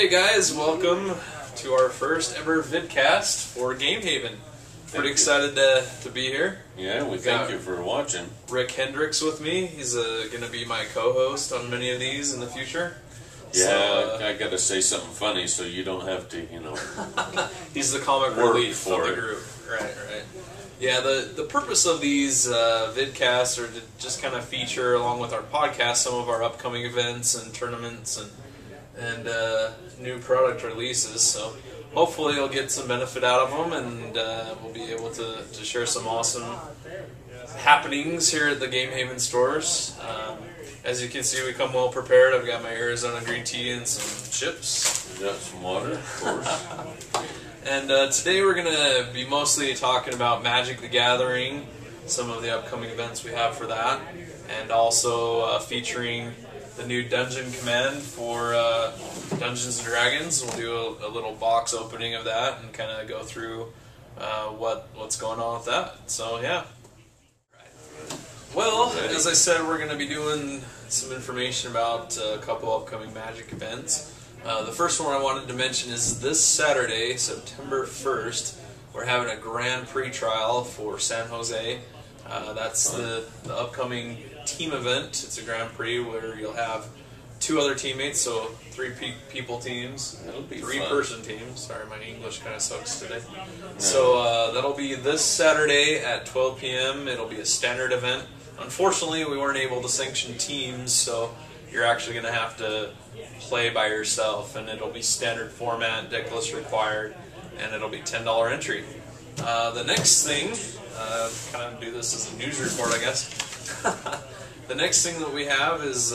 Hey guys, welcome to our first ever vidcast for Game Haven. Pretty excited to be here. Yeah, we thank you for watching. Rick Hendricks with me. He's going to be my co-host on many of these in the future. Yeah, I got to say something funny so you don't have to, you know. He's the comic relief of the group. Right. Yeah, the purpose of these vidcasts are to just kind of feature, along with our podcast, some of our upcoming events and tournaments and new product releases. So hopefully you'll get some benefit out of them, and we'll be able to share some awesome happenings here at the Game Haven stores. As you can see, we come well prepared. I've got my Arizona green tea and some chips. We got some water, of course. And today we're going to be mostly talking about Magic the Gathering, some of the upcoming events we have for that, and also featuring the new Dungeon Command for Dungeons & Dragons. We'll do a little box opening of that and kind of go through what's going on with that. So, yeah. Well, as I said, we're going to be doing some information about a couple upcoming Magic events. The first one I wanted to mention is this Saturday, September 1st, we're having a grand pre-trial for San Jose. That's the upcoming team event. It's a Grand Prix where you'll have two other teammates, so three-people teams, three-person teams. Sorry, my English kind of sucks today. So that'll be this Saturday at 12 p.m. It'll be a standard event. Unfortunately, we weren't able to sanction teams, so you're actually going to have to play by yourself, and it'll be standard format, decklist required, and it'll be $10 entry. The next thing, kind of do this as a news report, I guess. The next thing that we have is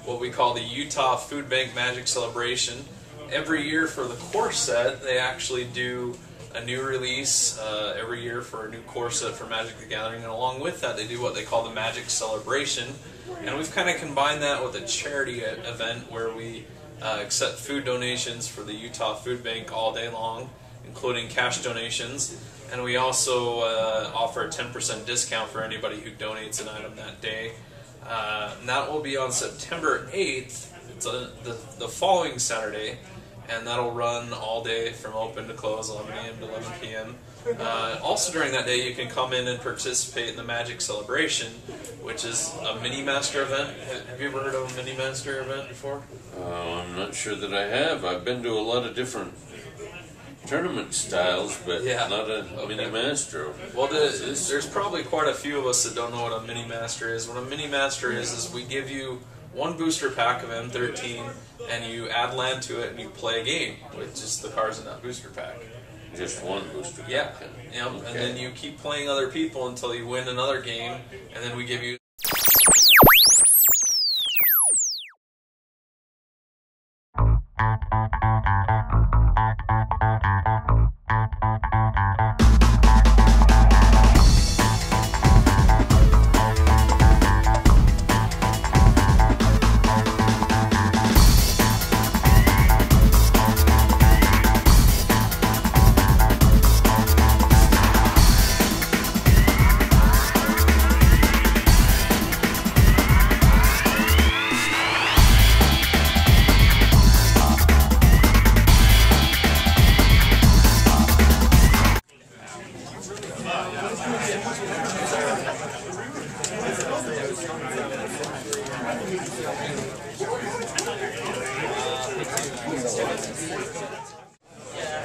what we call the Utah Food Bank Magic Celebration. Every year for the core set, they actually do a new release every year for a new core set for Magic the Gathering, and along with that they do what they call the Magic Celebration, and we've kind of combined that with a charity event where we accept food donations for the Utah Food Bank all day long, including cash donations, and we also offer a 10% discount for anybody who donates an item that day. And that will be on September 8th, it's the following Saturday, and that'll run all day from open to close, 11 a.m. to 11 p.m. Also during that day you can come in and participate in the Magic Celebration, which is a Mini-Master event. Have you ever heard of a Mini-Master event before? I'm not sure that I have. I've been to a lot of different tournament styles, but not a Mini-Master. Well, there's probably quite a few of us that don't know what a Mini-Master is. What a Mini-Master is we give you one booster pack of M13, and you add land to it, and you play a game with just the cards in that booster pack. Just one booster pack? Yeah. Yep. Okay. And then you keep playing other people until you win another game, and then we give you...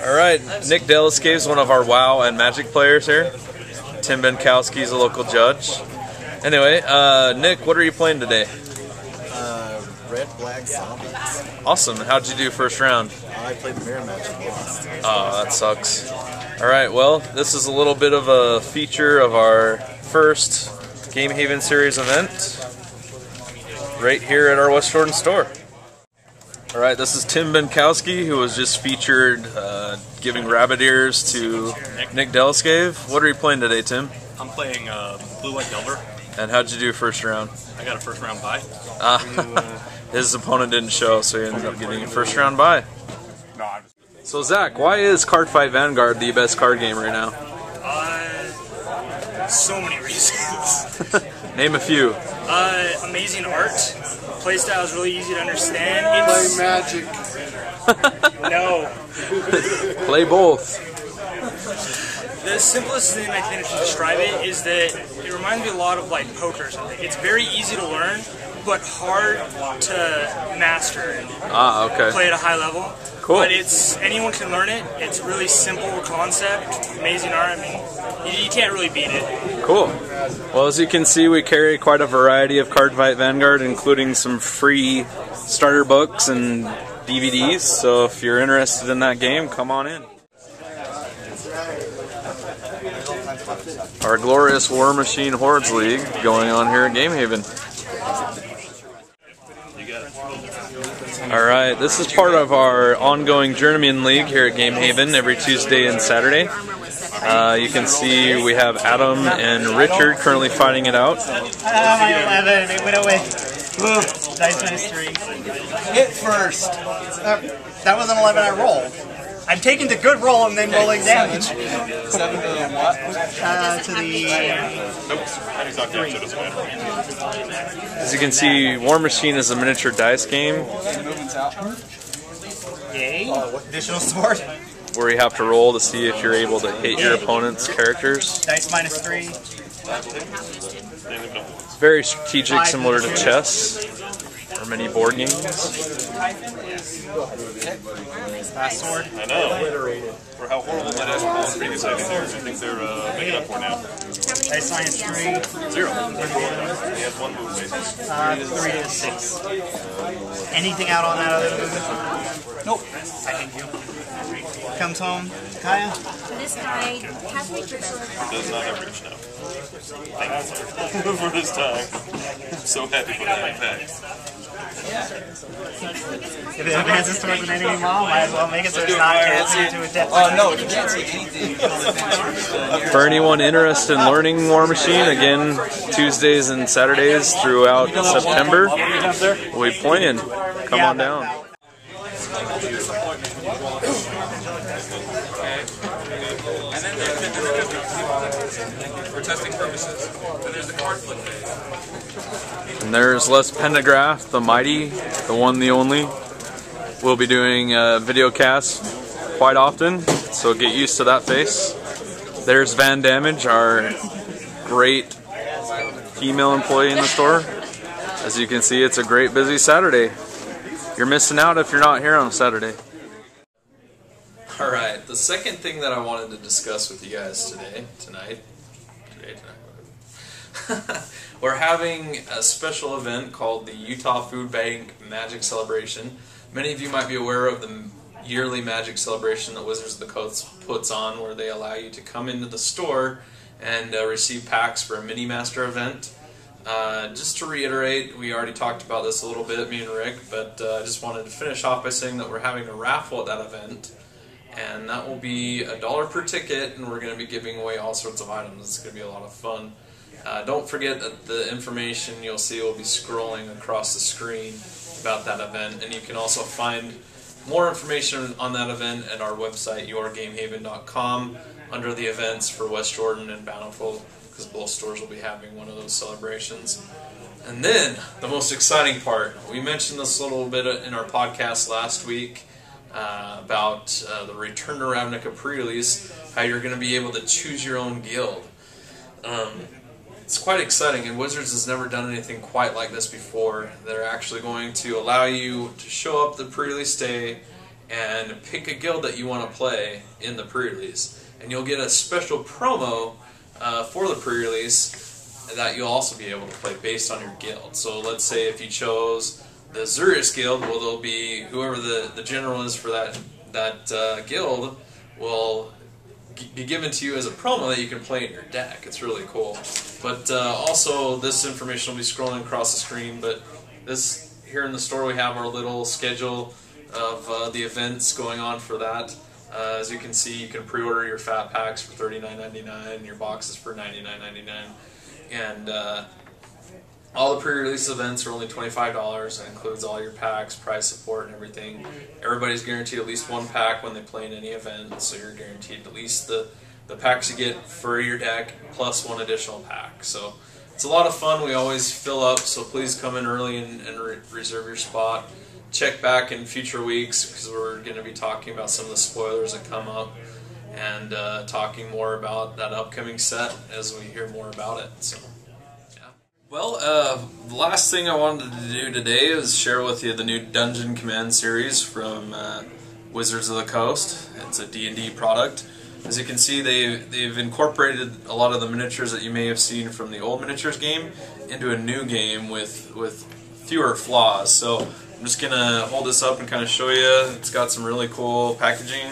Alright, Nick Delaskey is one of our WoW and Magic players here. Tim Benkowski is a local judge. Anyway, Nick, what are you playing today? Red Black Zombies. Awesome. How'd you do first round? I played the mirror match and lost. Oh, that sucks. Alright, well, this is a little bit of a feature of our first Game Haven Series event right here at our West Jordan store. Alright, this is Tim Benkowski, who was just featured giving rabbit ears to Nick Delaskey. What are you playing today, Tim? I'm playing Blue White Delver. And how'd you do first round? I got a first round bye. His opponent didn't show, so he ended up getting a first round bye. So Zach, why is Cardfight Vanguard the best card game right now? So many reasons. Name a few. Amazing art. Playstyle is really easy to understand. Play Magic. No. Play both. The simplest thing I think to describe it is that it reminds me a lot of like poker or something. It's very easy to learn, but hard to master and Okay. play at a high level. Cool. But anyone can learn it. It's really simple concept, amazing art. I mean, you can't really beat it. Cool. Well, as you can see, we carry quite a variety of Card Fight Vanguard, including some free starter books and DVDs. So if you're interested in that game, come on in. Our glorious War Machine Hordes League going on here at Game Haven. Alright, this is part of our ongoing Journeyman League here at Game Haven every Tuesday and Saturday. You can see we have Adam and Richard currently fighting it out. My 11, it went away. Woo, dice -3. Hit first. That was an 11 I rolled. I'm taking the good roll and then rolling damage. 7 to what? To the... As you can see, War Machine is a miniature dice game Yay. Additional sword. where you have to roll to see if you're able to hit your opponent's characters. Dice -3. It's very strategic, similar to chess or many board games. Last sword. I know. For how horrible that is from the previous items there. I think they're making up for now. Dice -3. 0. He has 1 move, basically. 3 to 6. Anything out on that other move? Nope. I thank you. Comes home. Kaya? This guy has reached your Does not have reach now. Thank you, sir. For this time. I'm so happy for that impact. If it advances towards an enemy model, might as well make it so it's not canceled to a death. Oh no, you can't see anything. For anyone interested in learning War Machine, again, Tuesdays and Saturdays throughout September, we'll be playing. Come on down. For testing purposes. And there's the card flip phase. And there's Les Pendergraft, the mighty, the one, the only. We'll be doing video casts quite often, so get used to that face. There's Van Damage, our great female employee in the store. As you can see, it's a great busy Saturday. You're missing out if you're not here on Saturday. Alright, the second thing that I wanted to discuss with you guys tonight, we're having a special event called the Utah Food Bank Magic Celebration. Many of you might be aware of the yearly Magic Celebration that Wizards of the Coast puts on, where they allow you to come into the store and receive packs for a Mini Master event. Just to reiterate, we already talked about this a little bit, me and Rick, but I just wanted to finish off by saying that we're having a raffle at that event. And that will be $1 per ticket, and we're going to be giving away all sorts of items. It's going to be a lot of fun. Don't forget that the information you'll see will be scrolling across the screen about that event, and you can also find more information on that event at our website, yourgamehaven.com, under the events for West Jordan and Bountiful, because both stores will be having one of those celebrations. And then, the most exciting part, we mentioned this a little bit in our podcast last week, about the Return to Ravnica pre-release, how you're going to be able to choose your own guild. It's quite exciting, and Wizards has never done anything quite like this before. They're actually going to allow you to show up the pre-release day and pick a guild that you want to play in the pre-release. And you'll get a special promo for the pre-release that you'll also be able to play based on your guild. So let's say if you chose the Zurius Guild, well, there'll be whoever the general is for that guild will be given to you as a promo that you can play in your deck. It's really cool. But also, this information will be scrolling across the screen. But this here in the store, we have our little schedule of the events going on for that. As you can see, you can pre-order your fat packs for $39.99, your boxes for $99.99, and all the pre-release events are only $25. It includes all your packs, prize support, and everything. Everybody's guaranteed at least one pack when they play in any event, so you're guaranteed at least the packs you get for your deck, plus one additional pack. So it's a lot of fun. We always fill up, so please come in early and reserve your spot. check back in future weeks because we're going to be talking about some of the spoilers that come up and talking more about that upcoming set as we hear more about it. So, yeah. Well, the last thing I wanted to do today is share with you the new Dungeon Command series from Wizards of the Coast. It's a D&D product. As you can see, they've incorporated a lot of the miniatures that you may have seen from the old miniatures game into a new game with fewer flaws. So I'm just going to hold this up and kind of show you. It's got some really cool packaging.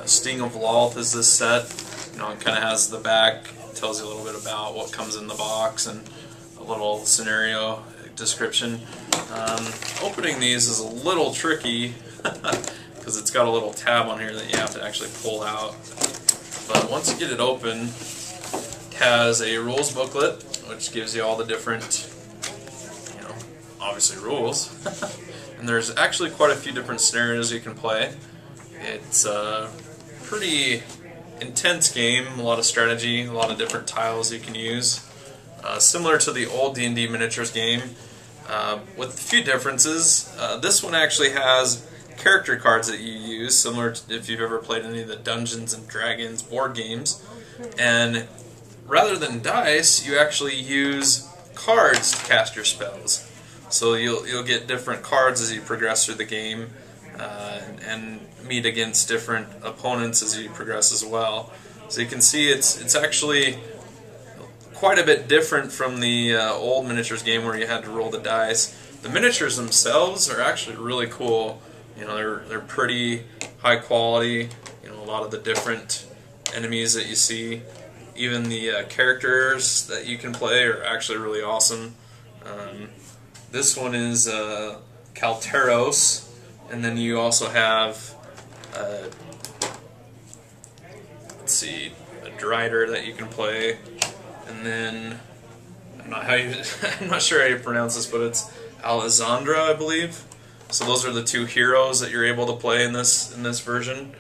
Sting of Lolth is this set. You know, it kind of has the back, tells you a little bit about what comes in the box and a little scenario description. Opening these is a little tricky because it's got a little tab on here that you have to actually pull out. But once you get it open, it has a rules booklet which gives you all the different, you know, obviously rules. And there's actually quite a few different scenarios you can play. It's a pretty intense game, a lot of strategy, a lot of different tiles you can use. Similar to the old D&D miniatures game, with a few differences. This one actually has character cards that you use, similar to if you've ever played any of the Dungeons and Dragons board games. And rather than dice, you actually use cards to cast your spells. So you'll get different cards as you progress through the game, and meet against different opponents as you progress as well. So you can see it's actually quite a bit different from the old miniatures game where you had to roll the dice. The miniatures themselves are actually really cool. You know, they're pretty high quality. You know, a lot of the different enemies that you see, even the characters that you can play are actually really awesome. This one is Kalteros. And then you also have, let's see, a Drider that you can play, and then I'm not sure how you pronounce this, but it's Alessandra, I believe. So those are the two heroes that you're able to play in this version.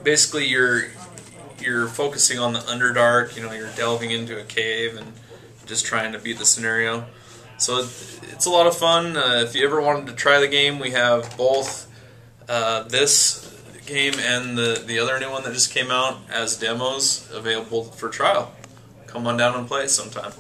Basically, you're focusing on the Underdark. You know, you're delving into a cave and just trying to beat the scenario. So it's a lot of fun. If you ever wanted to try the game, we have both this game and the other new one that just came out as demos available for trial. Come on down and play sometime.